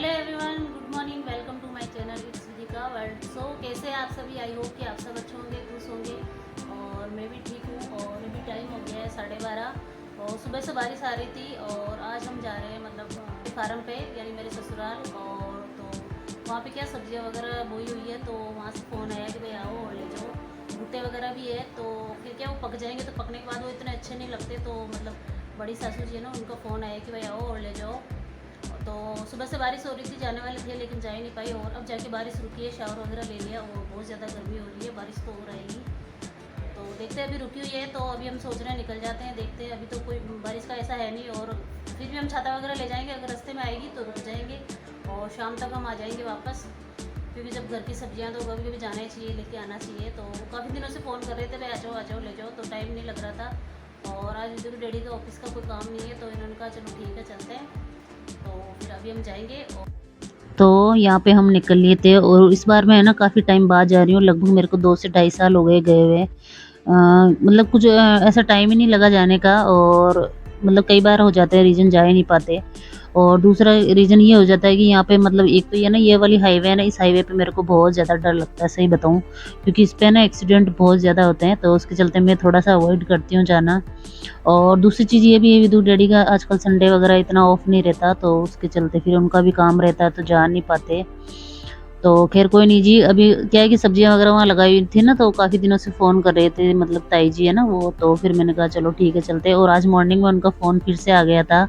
Hello everyone, good morning, welcome to my channel it's Vidika world. So कैसे हैं आप सभी? आई होप कि आप सब अच्छे होंगे, खुश होंगे और मैं भी ठीक हूँ। और अभी टाइम हो गया है 12:30 और सुबह से बारिश आ रही थी और आज हम जा रहे हैं मतलब फार्म पे, यानी मेरे ससुराल। और तो वहाँ पे क्या सब्जियाँ वगैरह बोई हुई है, तो वहाँ से फ़ोन आया कि भाई आओ और ले जाओ। भुट्टे वगैरह भी है, तो फिर क्या वो पक जाएंगे, तो पकने के बाद वो इतने अच्छे नहीं लगते, तो मतलब बड़ी सासू जी है ना, उनका फ़ोन आया कि भाई आओ और ले जाओ। तो सुबह से बारिश हो रही थी, जाने वाले थे लेकिन जा ही नहीं पाई। और अब जाके बारिश रुकी है, शावर वगैरह ले लिया। और बहुत ज़्यादा गर्मी हो रही है, बारिश तो हो रहेगी। तो देखते हैं, अभी रुकी हुई है तो अभी हम सोच रहे हैं निकल जाते हैं। देखते हैं, अभी तो कोई बारिश का ऐसा है नहीं। और फिर भी हम छाता वगैरह ले जाएंगे, अगर रास्ते में आएगी तो रुक जाएंगे और शाम तक हम आ जाएंगे वापस। क्योंकि जब घर की सब्जियां तो कभी कभी जाना ही चाहिए, लेके आना चाहिए। तो काफ़ी दिनों से फ़ोन कर रहे थे भाई आ जाओ ले जाओ, तो टाइम नहीं लग रहा था। और आज इधर डैडी का ऑफिस का कोई काम नहीं है, तो इन्होंने कहा चलो ठीक है चलते हैं। तो फिर अभी हम जाएंगे। और तो यहाँ पे हम निकल लिए थे और इस बार मैं है ना काफ़ी टाइम बाद जा रही हूँ। लगभग मेरे को 2 से ढाई साल हो गए हुए। मतलब कुछ ऐसा टाइम ही नहीं लगा जाने का। और मतलब कई बार हो जाता है रीज़न जा ही नहीं पाते। और दूसरा रीज़न ये हो जाता है कि यहाँ पे मतलब एक तो ये ना ये वाली हाईवे है ना, इस हाईवे पे मेरे को बहुत ज़्यादा डर लगता है, सही बताऊँ। क्योंकि इस पे ना एक्सीडेंट बहुत ज़्यादा होते हैं, तो उसके चलते मैं थोड़ा-सा अवॉइड करती हूँ जाना। और दूसरी चीज़ ये भी है, विदु डैडी का आजकल संडे वगैरह इतना ऑफ नहीं रहता, तो उसके चलते फिर उनका भी काम रहता है, तो जा नहीं पाते। तो खैर कोई नहीं जी, अभी क्या है कि सब्जियां वगैरह वहाँ लगाई हुई थी ना, तो काफ़ी दिनों से फ़ोन कर रहे थे, मतलब ताई जी है ना वो। तो फिर मैंने कहा चलो ठीक है चलते हैं। और आज मॉर्निंग में उनका फ़ोन फिर से आ गया था,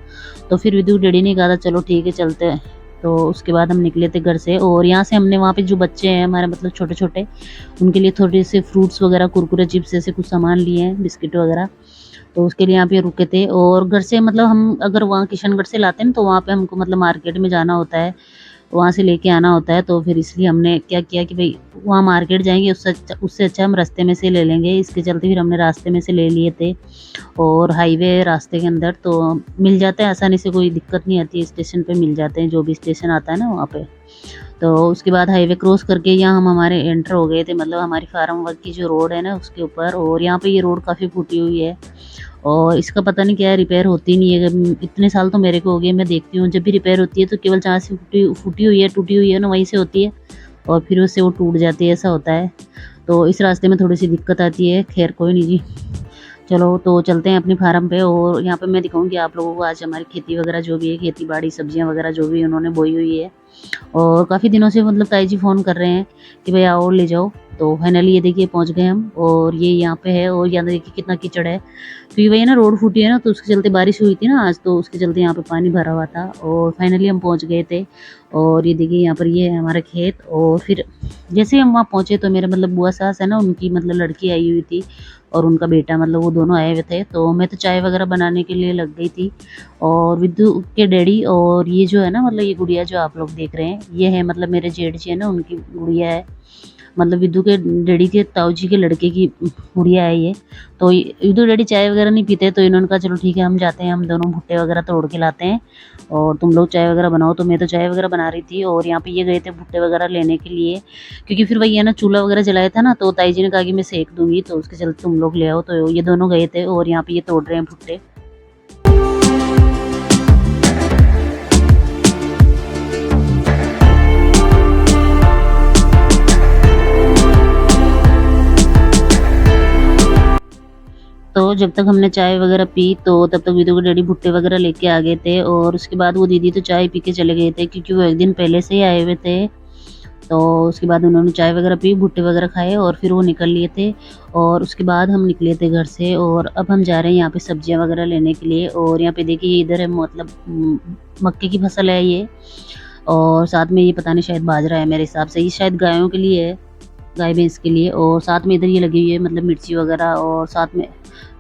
तो फिर विदु डैडी ने कहा था चलो ठीक है चलते हैं। तो उसके बाद हम निकले थे घर से। और यहाँ से हमने वहाँ पे जो बच्चे हैं हमारे मतलब छोटे छोटे, उनके लिए थोड़े से फ्रूट्स वगैरह, कुरकुरे चिप्स ऐसे कुछ सामान लिए हैं, बिस्किट वगैरह। तो उसके लिए यहाँ पे रुके थे। और घर से मतलब हम अगर वहाँ किशनगढ़ से लाते हैं ना, तो वहाँ पे हमको मतलब मार्केट में जाना होता है, वहाँ से लेके आना होता है। तो फिर इसलिए हमने क्या किया कि भाई वहाँ मार्केट जाएंगे, उससे अच्छा हम रास्ते में से ले लेंगे। इसके चलते फिर हमने रास्ते में से ले लिए थे। और हाईवे रास्ते के अंदर तो मिल जाते हैं आसानी से, कोई दिक्कत नहीं आती है। स्टेशन पे मिल जाते हैं, जो भी स्टेशन आता है ना वहाँ पे। तो उसके बाद हाईवे क्रॉस करके यहाँ हम हमारे एंटर हो गए थे, मतलब हमारी फार्म वर्क की जो रोड है ना उसके ऊपर। और यहाँ पे ये रोड काफ़ी फूटी हुई है और इसका पता नहीं क्या है, रिपेयर होती नहीं है। इतने साल तो मेरे को हो गए, मैं देखती हूँ जब भी रिपेयर होती है तो केवल जहाँ से फूटी फूटी हुई है, टूटी हुई है ना, वहीं से होती है। और फिर उससे वो टूट जाती है, ऐसा होता है। तो इस रास्ते में थोड़ी सी दिक्कत आती है। खैर कोई नहीं जी, चलो तो चलते हैं अपनी फार्म पे। और यहाँ पे मैं दिखाऊंगी आप लोगों को आज हमारी खेती वगैरह जो भी है, खेती बाड़ी सब्जियाँ वगैरह जो भी उन्होंने बोई हुई है। और काफ़ी दिनों से मतलब ताई जी फ़ोन कर रहे हैं कि भई आओ ले जाओ। तो फाइनली ये देखिए पहुँच गए हम। और ये यहाँ पे है। और यहाँ देखिए कितना कीचड़ है, क्योंकि भैया ना रोड फूटी है ना, तो उसके चलते बारिश हुई थी ना आज, तो उसके चलते यहाँ पे पानी भरा हुआ था। और फाइनली हम पहुँच गए थे। और ये देखिए यहाँ पर ये है हमारा खेत। और फिर जैसे ही हम वहाँ पहुँचे तो मेरे मतलब बुआ सास है ना, उनकी मतलब लड़की आई हुई थी और उनका बेटा, मतलब वो दोनों आए हुए थे। तो मैं तो चाय वगैरह बनाने के लिए लग गई थी। और विद्यु के डैडी और ये जो है ना, मतलब ये गुड़िया जो आप लोग देख रहे हैं, ये है मतलब मेरे जेठ जी है ना, उनकी गुड़िया है। मतलब विद्यु के डैडी के ताऊ जी के लड़के की गुड़िया है ये। तो विद्यु डैडी चाय वगैरह नहीं पीते, तो इन्होंने कहा चलो ठीक है हम जाते हैं, हम दोनों भुट्टे वगैरह तोड़ के लाते हैं और तुम लोग चाय वगैरह बनाओ। तो मैं तो चाय वगैरह बना रही थी और यहाँ पे ये गए थे भुट्टे वगैरह लेने के लिए। क्योंकि फिर वही है ना, चूल्हा वगैरह जलाया था ना, तो ताई जी ने कहा कि मैं सेक दूंगी, तो उसके चलते तुम लोग ले आओ। तो ये दोनों गए थे और यहाँ पे ये तोड़ रहे हैं भुट्टे। तो जब तक हमने चाय वगैरह पी, तो तब तक विदु के डैडी भुट्टे वगैरह लेके आ गए थे। और उसके बाद वो दीदी तो चाय पी के चले गए थे, क्योंकि वो एक दिन पहले से ही आए हुए थे। तो उसके बाद उन्होंने चाय वगैरह पी, भुट्टे वगैरह खाए और फिर वो निकल लिए थे। और उसके बाद हम निकले थे घर से। और अब हम जा रहे हैं यहाँ पे सब्जियां वगैरह लेने के लिए। और यहाँ पे देखिए इधर है मतलब मक्के की फसल है ये। और साथ में ये पता नहीं शायद बाजरा है, मेरे हिसाब से ये शायद गायों के लिए है, गाय भैंस के लिए। और साथ में इधर ये लगी हुई है मतलब मिर्ची वगैरह, और साथ में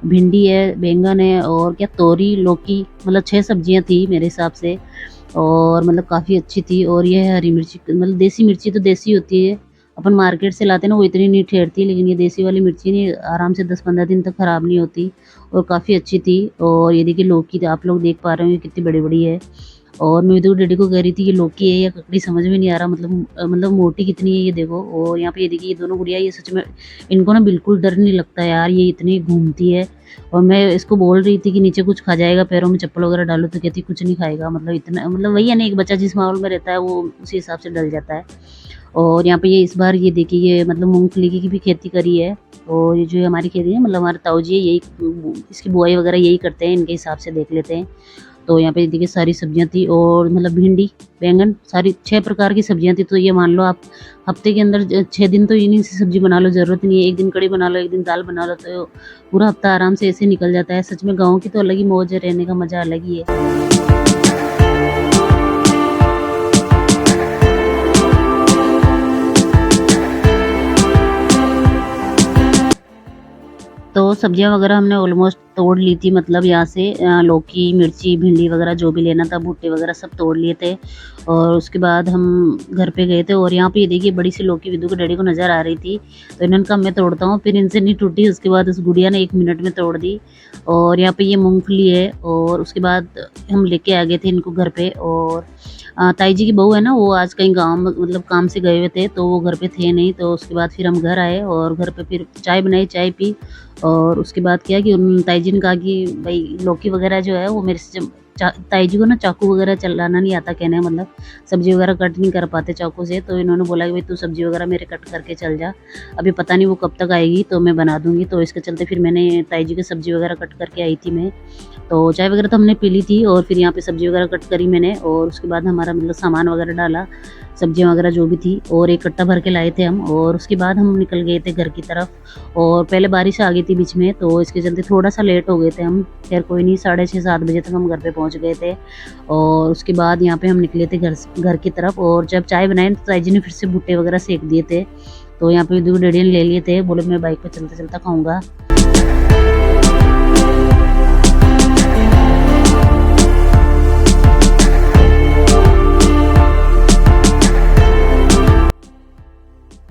भिंडी है, बैंगन है, और क्या तोरी, लौकी, मतलब 6 सब्जियां थी मेरे हिसाब से। और मतलब काफ़ी अच्छी थी। और ये है हरी मिर्ची, मतलब देसी मिर्ची तो देसी होती है, अपन मार्केट से लाते हैं ना वो इतनी नहीं ठेरती, लेकिन ये देसी वाली मिर्ची नहीं, आराम से 10-15 दिन तक ख़राब नहीं होती और काफ़ी अच्छी थी। और ये देखिए लौकी तो आप लोग देख पा रहे हो कितनी बड़ी बड़ी है। और मैं विदु डैडी को कह रही थी ये लौकी है या ककड़ी समझ में नहीं आ रहा, मतलब मोटी कितनी है ये देखो। और यहाँ पे ये देखिए ये दोनों गुड़िया, ये सच में इनको ना बिल्कुल डर नहीं लगता यार, ये इतनी घूमती है। और मैं इसको बोल रही थी कि नीचे कुछ खा जाएगा, पैरों में चप्पल वगैरह डालो, तो कहती कुछ नहीं खाएगा। मतलब इतना, मतलब वही है ना, एक बच्चा जिस माहौल में रहता है वो उसी हिसाब से डल जाता है। और यहाँ पे ये इस बार ये देखिए ये मतलब मूंगफली की भी खेती करी है। और ये जो हमारी खेती है, मतलब हमारे ताऊ जी है, यही इसकी बुआई वगैरह यही करते हैं, इनके हिसाब से देख लेते हैं। तो यहाँ पे देखिए सारी सब्जियां थी, और मतलब भिंडी, बैंगन, सारी 6 प्रकार की सब्जियां थी। तो ये मान लो आप हफ्ते के अंदर 6 दिन तो इन्हीं से सब्जी बना लो, ज़रूरत नहीं है एक दिन कड़ी बना लो, एक दिन दाल बना लो, तो पूरा हफ्ता आराम से ऐसे निकल जाता है। सच में गाँव की तो अलग ही मौज है, रहने का मज़ा अलग ही है। तो सब्जियां वगैरह हमने ऑलमोस्ट तोड़ ली थी, मतलब यहाँ से लौकी, मिर्ची, भिंडी वगैरह जो भी लेना था, भुट्टे वगैरह सब तोड़ लिए थे। और उसके बाद हम घर पे गए थे, और यहाँ पे ये देखिए बड़ी सी लौकी विदु के डैडी को नज़र आ रही थी, तो इन्होंने कहा मैं तोड़ता हूँ, फिर इनसे नहीं टूटी। उसके बाद उस गुड़िया ने 1 मिनट में तोड़ दी। और यहाँ पे ये मूंगफली है, और उसके बाद हम लेके आ गए थे इनको घर पे। और ताई जी की बहू है ना, वो आज कहीं गाँव में मतलब काम से गए हुए थे, तो वो घर पे थे नहीं। तो उसके बाद फिर हम घर आए, और घर पे फिर चाय बनाई, चाय पी। और उसके बाद क्या कि उन ताई जी ने कहा कि भाई लौकी वगैरह जो है वो मेरे से ताई जी को ना चाकू वगैरह चलाना नहीं आता, कहने का मतलब सब्जी वगैरह कट नहीं कर पाते चाकू से। तो इन्होंने बोला कि भाई तू सब्जी वगैरह मेरे कट करके चल जा, अभी पता नहीं वो कब तक आएगी, तो मैं बना दूंगी। तो इसके चलते फिर मैंने ताई जी की सब्जी वगैरह कट करके आई थी मैं। तो चाय वगैरह तो हमने पी ली थी, और फिर यहाँ पे सब्जी वगैरह कट करी मैंने। और उसके बाद हमारा मतलब सामान वगैरह डाला, सब्जियां वगैरह जो भी थी, और एक कट्टा भर के लाए थे हम। और उसके बाद हम निकल गए थे घर की तरफ। और पहले बारिश आ गई थी बीच में, तो इसके चलते थोड़ा सा लेट हो गए थे हम। खैर कोई नहीं, 6:30-7 बजे तक हम घर पे पहुंच गए थे। और उसके बाद यहाँ पे हम निकले थे घर की तरफ। और जब चाय बनाई तो ताई जी ने फिर से भुट्टे वगैरह सेक दिए थे। तो यहाँ पे दूध डैडी ने ले लिए थे, बोले मैं बाइक पे चलता चलता खाऊंगा।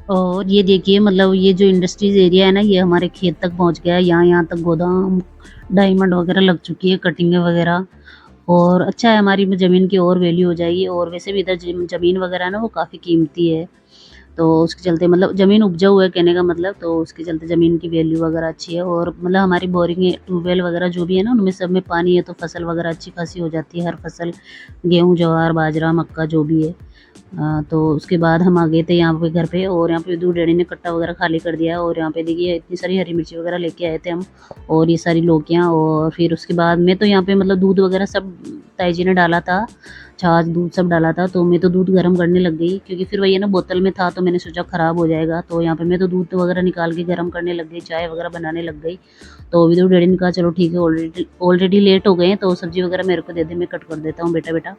और ये देखिए मतलब ये जो इंडस्ट्रीज एरिया है ना, ये हमारे खेत तक पहुंच गया है। यहाँ तक गोदाम, डायमंड वगैरह लग चुकी है, कटिंग वगैरह। और अच्छा है, हमारी ज़मीन की और वैल्यू हो जाएगी। और वैसे भी इधर ज़मीन वगैरह ना वो काफ़ी कीमती है, तो उसके चलते मतलब ज़मीन उपजाऊ है कहने का मतलब, तो उसके चलते ज़मीन की वैल्यू वगैरह अच्छी है। और मतलब हमारी बोरिंग, ट्यूबवेल वगैरह जो भी है ना, उनमें सब में पानी है, तो फसल वगैरह अच्छी खासी हो जाती है। हर फसल, गेहूँ, ज्वार, बाजरा, मक्का जो भी है। तो उसके बाद हम आ गए थे यहाँ पे घर पे। और यहाँ पे दूध डैडी ने कट्टा वगैरह खाली कर दिया। और यहाँ पे देखिए इतनी सारी हरी मिर्ची वगैरह लेके आए थे हम, और ये सारी लौकियाँ। और फिर उसके बाद मैं तो यहाँ पे मतलब दूध वगैरह सब ताई जी ने डाला था, छाछ, दूध सब डाला था। तो मैं तो दूध गर्म करने लग गई, क्योंकि फिर वही है ना बोतल में था, तो मैंने सोचा ख़राब हो जाएगा। तो यहाँ पे मैं तो दूध वगैरह निकाल के गर्म करने लग गई, चाय वगैरह बनाने लग गई। तो विदु डैडी ने कहा चलो ठीक है, ऑलरेडी लेट हो गए हैं, तो सब्जी वगैरह मेरे को दे दे, मैं कट कर देता हूँ बेटा बेटा,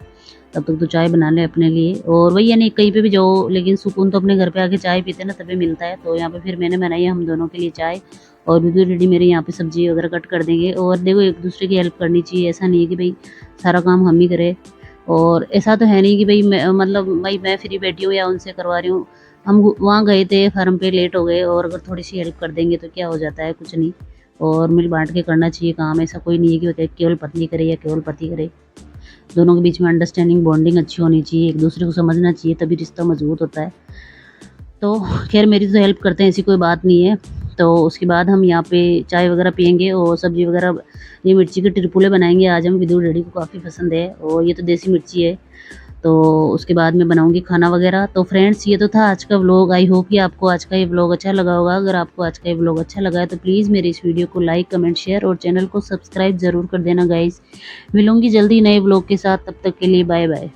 तब तक तो चाय बना ले अपने लिए। और वही है नहीं, कहीं पे भी जाओ, लेकिन सुकून तो अपने घर पे आके चाय पीते ना तभी मिलता है। तो यहाँ पे फिर मैंने बनाई है हम दोनों के लिए चाय, और विदु डैडी मेरे यहाँ पे सब्जी वगैरह कट कर देंगे। और देखो एक दूसरे की हेल्प करनी चाहिए, ऐसा नहीं है कि भाई सारा काम हम ही करें। और ऐसा तो है नहीं कि भाई मतलब भाई मैं फ्री बैठी हूँ या उनसे करवा रही हूँ। हम वहाँ गए थे फार्म पे, लेट हो गए, और अगर थोड़ी सी हेल्प कर देंगे तो क्या हो जाता है, कुछ नहीं। और मिल बांट के करना चाहिए काम, ऐसा कोई नहीं है कि केवल पत्नी करे या केवल पति करे। दोनों के बीच में अंडरस्टैंडिंग, बॉन्डिंग अच्छी होनी चाहिए, एक दूसरे को समझना चाहिए, तभी रिश्ता मजबूत होता है। तो खैर मेरी तो हेल्प करते हैं, ऐसी कोई बात नहीं है। तो उसके बाद हम यहाँ पे चाय वगैरह पियेंगे, और सब्जी वगैरह, ये मिर्ची के टिरपुले बनाएंगे आज हम, विदु डैडी को काफ़ी पसंद है। और ये तो देसी मिर्ची है। तो उसके बाद मैं बनाऊंगी खाना वगैरह। तो फ्रेंड्स ये तो था आज का व्लॉग। आई होप कि आपको आज का ये व्लॉग अच्छा लगा होगा। अगर आपको आज का ये व्लॉग अच्छा लगा है तो प्लीज़ मेरे इस वीडियो को लाइक, कमेंट, शेयर और चैनल को सब्सक्राइब ज़रूर कर देना गाइज़। मिलूंगी जल्दी नए व्लॉग के साथ, तब तक के लिए बाय बाय।